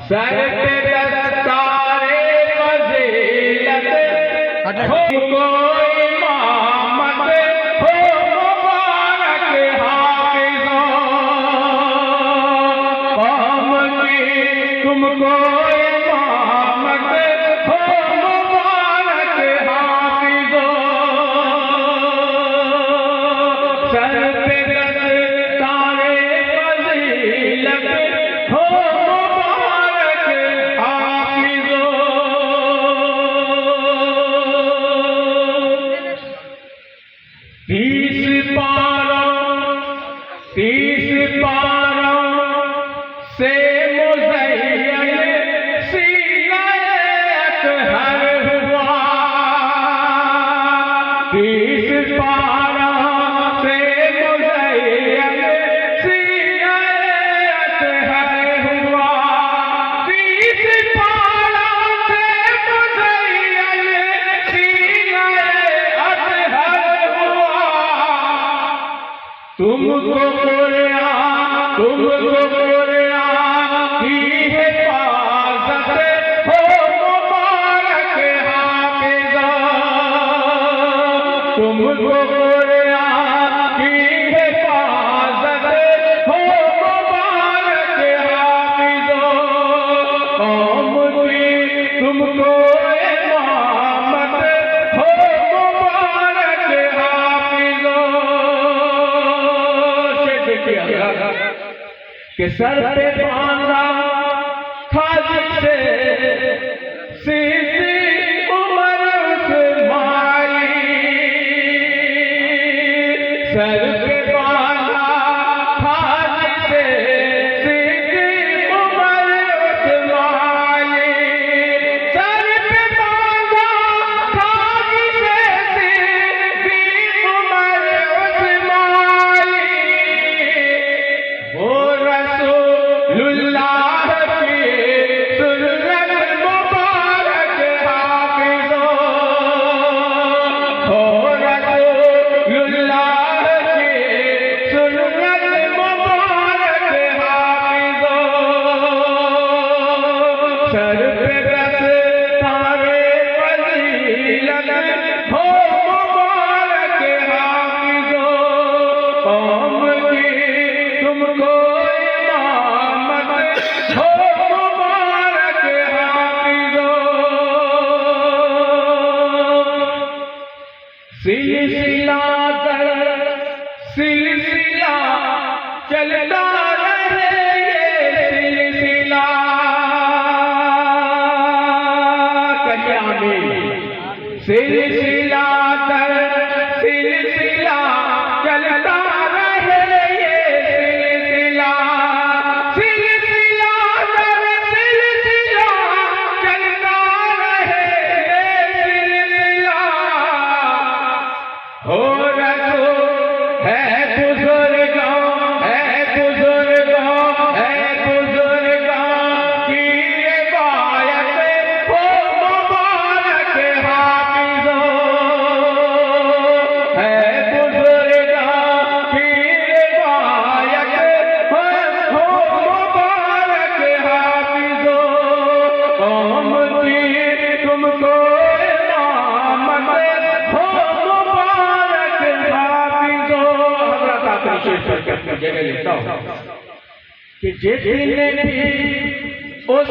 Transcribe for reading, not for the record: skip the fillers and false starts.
sir पे दस्तारे फजीलत हो कोई इमामत हो मुबारक हाफिज़ो कौम की तुमको इमामत हो मुबारक हाफिज़ो सर पे दस्तारे फजीलत हो तीस पारों से मुज़य्यन सीना अतहर हुआ 30 पारों से मुज़य्यन सीना अतहर हुआ 30 पारों से मुज़य्यन सीना अतहर हुआ तुमको कुरान की हिफाजत हो मुबारक हाफिज़ो तुमको कुरान की हिफाजत हो मुबारक हाफिज़ो कौम की तुमको इमामत हो मुबारक हाफिज़ो के सर पे बांधा था जिसे सीधी उम्र उस्मानी सर पे बांधा था जिसे सीधी उम्र उस्मानी सर पे बांधा था जिसे सीधी उम्र उस्मानी वो रसूलुल्लाह की सुन्नत मुबारक हाफिज़ो हो रसूलुल्लाह की सुन्नत मुबारक हाफिज़ो सर पे दस्तारे फजीलत हो मुबारक हाफिज़ो कौम की तुमको हो मुबारक हाफिज़ो सिलसिला दर सिलसिला चलता रहे ये सिलसिला कल्याणी सिलसिला दर सिलसिला चलता रहे ये सिलसिला हो रसूल है बुजुर्गों की रिवायत हो मुबारक हाफिज़ो है बुजुर्गों की रिवायत हो मुबारक हाफिज़ो कौम की तुमको इमामत हो जगह लिखता हूँ कि जितने भी उस